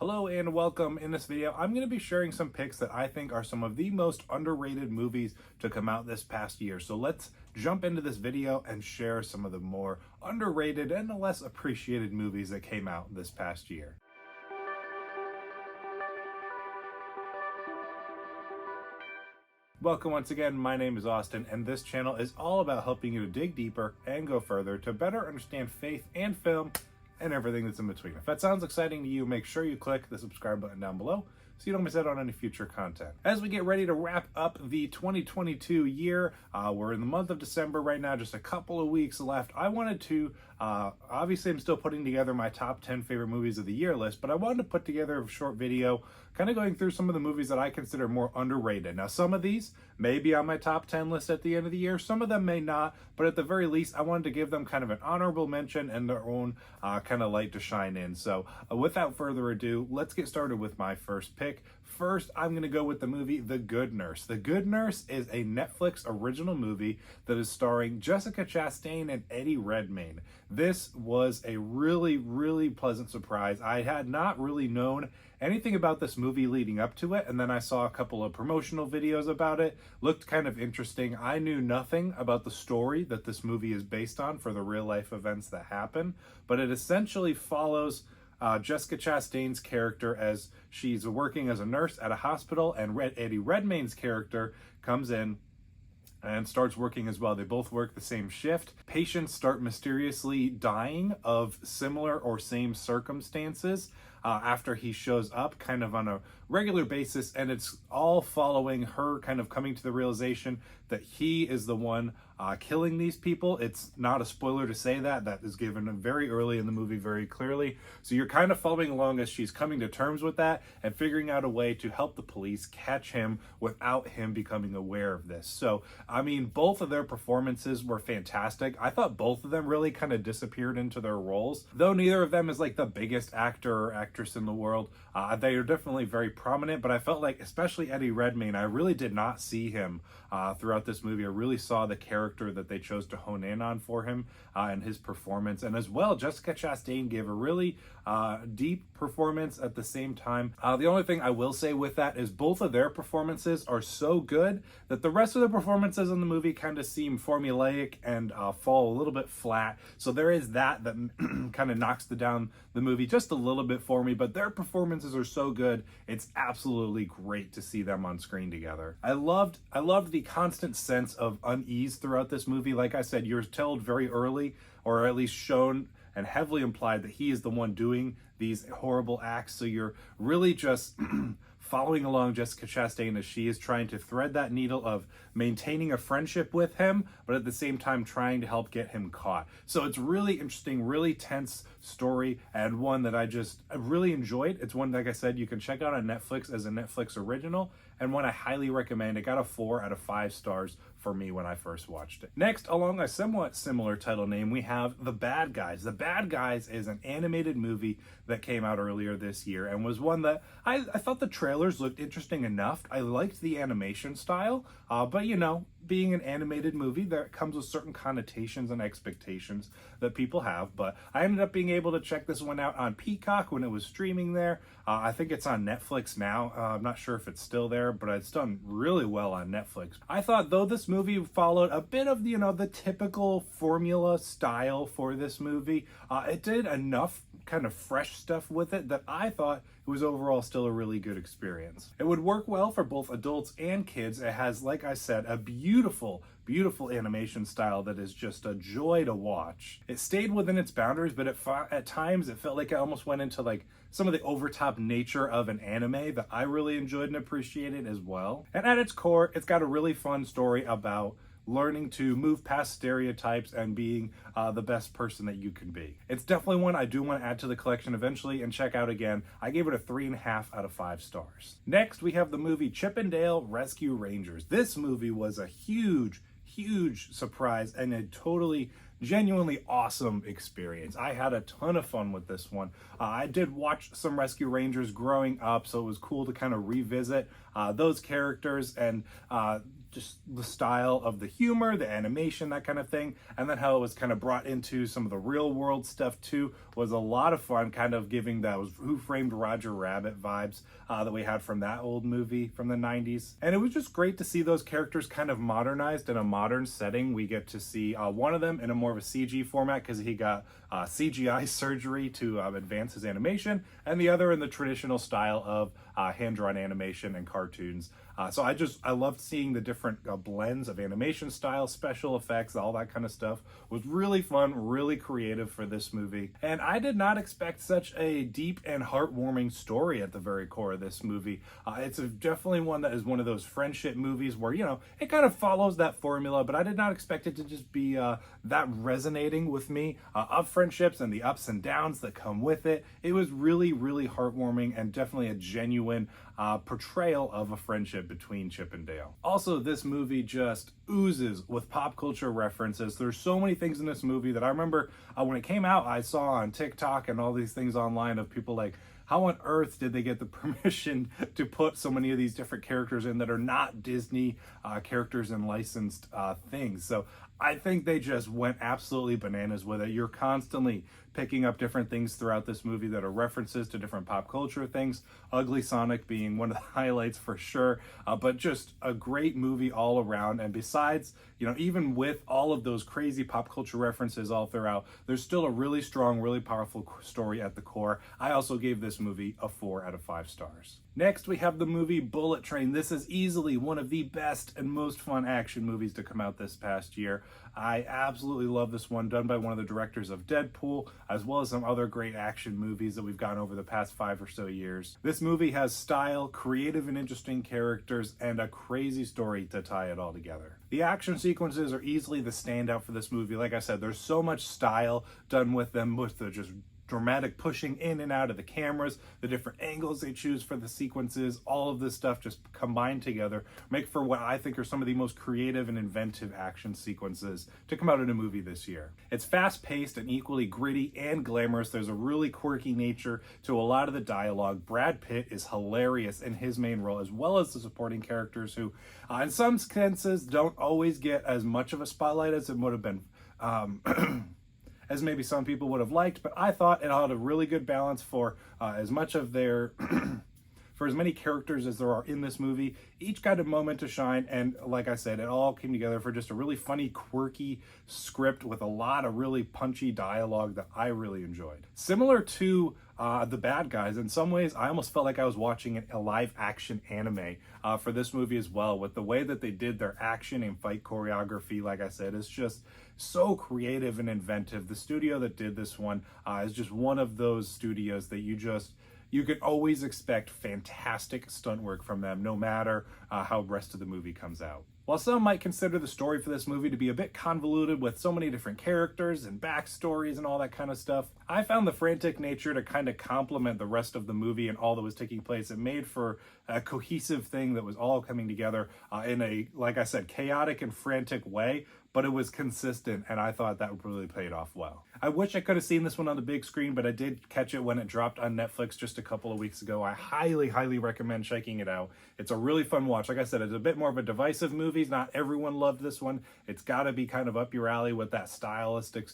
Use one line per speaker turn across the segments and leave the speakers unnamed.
Hello and welcome. In this video, I'm going to be sharing some picks that I think are some of the most underrated movies to come out this past year. So let's jump into this video and share some of the more underrated and the less appreciated movies that came out this past year. Welcome once again, my name is Austin, and this channel is all about helping you to dig deeper and go further to better understand faith and film and everything that's in between. If that sounds exciting to you, make sure you click the subscribe button down below so you don't miss out on any future content. As we get ready to wrap up the 2022 year, we're in the month of December right now, just a couple of weeks left. I wanted to, obviously I'm still putting together my top 10 favorite movies of the year list, but I wanted to put together a short video kind of going through some of the movies that I consider more underrated. Now, some of these may be on my top 10 list at the end of the year, some of them may not, but at the very least, I wanted to give them kind of an honorable mention and their own kind of light to shine in. So without further ado, let's get started with my first pick. First, I'm going to go with the movie The Good Nurse. The Good Nurse is a Netflix original movie that is starring Jessica Chastain and Eddie Redmayne. This was a really pleasant surprise. I had not really known anything about this movie leading up to it, and then I saw a couple of promotional videos about it. Looked kind of interesting. I knew nothing about the story that this movie is based on for the real life events that happen, but it essentially follows Jessica Chastain's character as she's working as a nurse at a hospital, and Eddie Redmayne's character comes in and starts working as well. They both work the same shift. Patients start mysteriously dying of similar or same circumstances after he shows up kind of on a regular basis, and it's all following her kind of coming to the realization that he is the one killing these people. It's not a spoiler to say that is given very early in the movie very clearly. So you're kind of following along as she's coming to terms with that and figuring out a way to help the police catch him without him becoming aware of this. So, I mean, both of their performances were fantastic. I thought both of them really kind of disappeared into their roles. Though neither of them is like the biggest actor or actress in the world, they are definitely very prominent, but I felt like, especially Eddie Redmayne, I really did not see him throughout this movie. I really saw the character that they chose to hone in on for him and his performance. And as well, Jessica Chastain gave a really deep performance at the same time. The only thing I will say with that is both of their performances are so good that the rest of the performances in the movie kind of seem formulaic and fall a little bit flat. So there is that kind of knocks down the movie just a little bit for me, but their performances are so good. It's absolutely great to see them on screen together. I loved the constant sense of unease throughout this movie. Like I said, you're told very early, or at least shown and heavily implied, that he is the one doing these horrible acts. So you're really just following along Jessica Chastain as she is trying to thread that needle of maintaining a friendship with him, but at the same time trying to help get him caught. So it's really interesting, really tense story, and one that I really enjoyed. It's one, like I said, you can check out on Netflix as a Netflix original, and one I highly recommend. It got a 4 out of 5 stars for me when I first watched it. Next, along a somewhat similar title name, we have The Bad Guys. The Bad Guys is an animated movie that came out earlier this year and was one that I thought the trailers looked interesting enough. I liked the animation style, but you know, being an animated movie, there comes with certain connotations and expectations that people have. But I ended up being able to check this one out on Peacock when it was streaming there. I think it's on Netflix now. I'm not sure if it's still there, but it's done really well on Netflix. I thought, though this movie followed a bit of, you know, the typical formula style for this movie, it did enough kind of fresh stuff with it that I thought it was overall still a really good experience. It would work well for both adults and kids. It has, like I said, a beautiful animation style that is just a joy to watch. It stayed within its boundaries, but at times it felt like it almost went into like some of the overtop nature of an anime that I really enjoyed and appreciated as well. And at its core, it's got a really fun story about learning to move past stereotypes and being the best person that you can be. It's definitely one I do want to add to the collection eventually and check out again. I gave it a 3.5 out of 5 stars. Next, we have the movie Chippendale Rescue Rangers. This movie was a huge surprise and a genuinely awesome experience. I had a ton of fun with this one. I did watch some Rescue Rangers growing up, so it was cool to kind of revisit those characters and just the style of the humor, the animation, that kind of thing, and then how it was kind of brought into some of the real world stuff too was a lot of fun, kind of giving those Who Framed Roger Rabbit vibes that we had from that old movie from the 90s. And it was just great to see those characters kind of modernized in a modern setting. We get to see one of them in a more of a CG format because he got CGI surgery to advance his animation, and the other in the traditional style of hand-drawn animation and cartoons. So I loved seeing the different blends of animation style, special effects, all that kind of stuff. It was really fun, really creative for this movie. And I did not expect such a deep and heartwarming story at the very core of this movie. It's definitely one that is one of those friendship movies where, you know, it kind of follows that formula, but I did not expect it to just be that resonating with me of friendships and the ups and downs that come with it. It was really, really heartwarming and definitely a genuine portrayal of a friendship between Chip and Dale. Also, this movie just oozes with pop culture references. There's so many things in this movie that I remember when it came out, I saw on TikTok and all these things online of people like, how on earth did they get the permission to put so many of these different characters in that are not Disney characters and licensed things? So I think they just went absolutely bananas with it. You're constantly picking up different things throughout this movie that are references to different pop culture things. Ugly Sonic being one of the highlights for sure, but just a great movie all around. And besides, you know, even with all of those crazy pop culture references all throughout, there's still a really strong, really powerful story at the core. I also gave this movie a 4 out of 5 stars. Next, we have the movie Bullet Train. This is easily one of the best and most fun action movies to come out this past year. I absolutely love this one, done by one of the directors of Deadpool, as well as some other great action movies that we've gotten over the past 5 or so years. This movie has style, creative and interesting characters, and a crazy story to tie it all together. The action sequences are easily the standout for this movie. Like I said, there's so much style done with them, with the just dramatic pushing in and out of the cameras, the different angles they choose for the sequences, all of this stuff just combined together make for what I think are some of the most creative and inventive action sequences to come out in a movie this year. It's fast-paced and equally gritty and glamorous. There's a really quirky nature to a lot of the dialogue. Brad Pitt is hilarious in his main role, as well as the supporting characters who, in some senses, don't always get as much of a spotlight as it would have been as maybe some people would have liked, but I thought it had a really good balance for as much of their for as many characters as there are in this movie. Each got a moment to shine, and like I said, it all came together for just a really funny, quirky script with a lot of really punchy dialogue that I really enjoyed. Similar to The Bad Guys, in some ways, I almost felt like I was watching a live action anime for this movie as well, with the way that they did their action and fight choreography. Like I said, it's just so creative and inventive. The studio that did this one is just one of those studios that you could always expect fantastic stunt work from them, no matter how the rest of the movie comes out. While some might consider the story for this movie to be a bit convoluted with so many different characters and backstories and all that kind of stuff, I found the frantic nature to kind of complement the rest of the movie and all that was taking place. It made for a cohesive thing that was all coming together in a, like I said, chaotic and frantic way, but it was consistent, and I thought that really played off well. I wish I could have seen this one on the big screen, but I did catch it when it dropped on Netflix just a couple of weeks ago. I highly, highly recommend checking it out. It's a really fun watch. Like I said, it's a bit more of a divisive movie. Not everyone loved this one. It's got to be kind of up your alley with that stylistic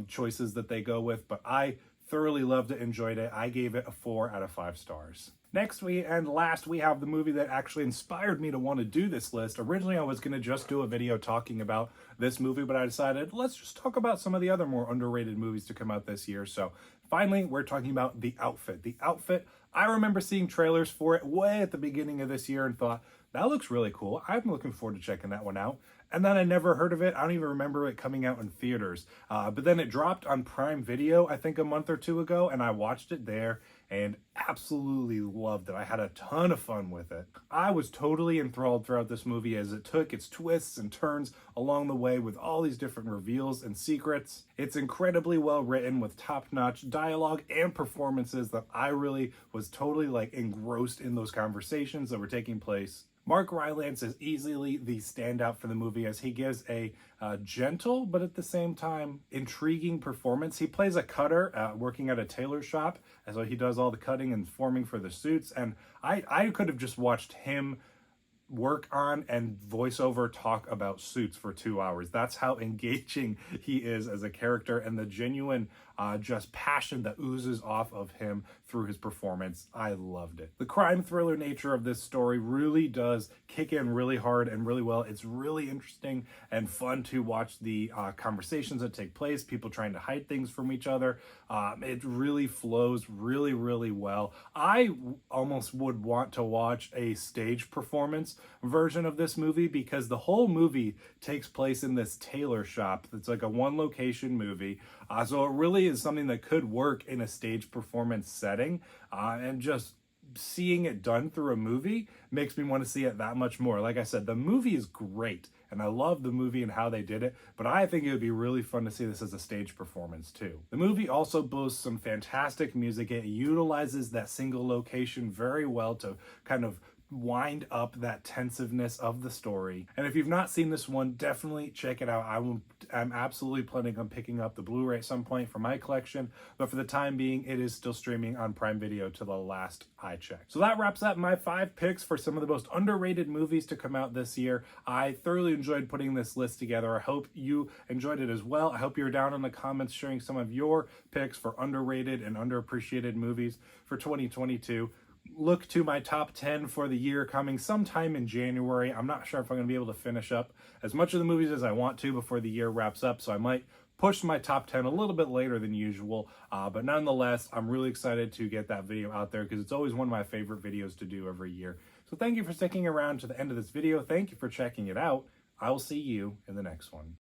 choices that they go with, but I thoroughly loved it, enjoyed it. I gave it a 4 out of 5 stars. Next and last, we have the movie that actually inspired me to want to do this list. Originally, I was going to just do a video talking about this movie, but I decided let's just talk about some of the other more underrated movies to come out this year. So finally, we're talking about The Outfit. The Outfit, I remember seeing trailers for it way at the beginning of this year and thought, that looks really cool. I'm looking forward to checking that one out. And then I never heard of it. I don't even remember it coming out in theaters. But then it dropped on Prime Video, I think a month or two ago, and I watched it there and absolutely loved it. I had a ton of fun with it. I was totally enthralled throughout this movie as it took its twists and turns along the way with all these different reveals and secrets. It's incredibly well written with top-notch dialogue and performances that I really was totally engrossed in those conversations that were taking place. Mark Rylance is easily the standout for the movie as he gives a gentle, but at the same time, intriguing performance. He plays a cutter working at a tailor shop, so he does all the cutting and forming for the suits. And I could have just watched him work on and voiceover talk about Suits for 2 hours. That's how engaging he is as a character, and the genuine just passion that oozes off of him through his performance. I loved it. The crime thriller nature of this story really does kick in really hard and really well. It's really interesting and fun to watch the conversations that take place, people trying to hide things from each other. It really flows really, really well. I almost would want to watch a stage performance version of this movie, because the whole movie takes place in this tailor shop. It's like a one location movie. So it really is something that could work in a stage performance setting, and just seeing it done through a movie makes me want to see it that much more. Like I said, the movie is great and I love the movie and how they did it, but I think it would be really fun to see this as a stage performance too. The movie also boasts some fantastic music. It utilizes that single location very well to kind of wind up that tensiveness of the story. And if you've not seen this one, definitely check it out. I'm absolutely planning on picking up the Blu-ray at some point for my collection, but for the time being, it is still streaming on Prime Video to the last I checked. So that wraps up my 5 picks for some of the most underrated movies to come out this year. I thoroughly enjoyed putting this list together. I hope you enjoyed it as well. I hope you're down in the comments sharing some of your picks for underrated and underappreciated movies for 2022. Look to my top 10 for the year coming sometime in January. I'm not sure if I'm going to be able to finish up as much of the movies as I want to before the year wraps up, so I might push my top 10 a little bit later than usual, but nonetheless, I'm really excited to get that video out there because it's always one of my favorite videos to do every year. So thank you for sticking around to the end of this video. Thank you for checking it out. I will see you in the next one.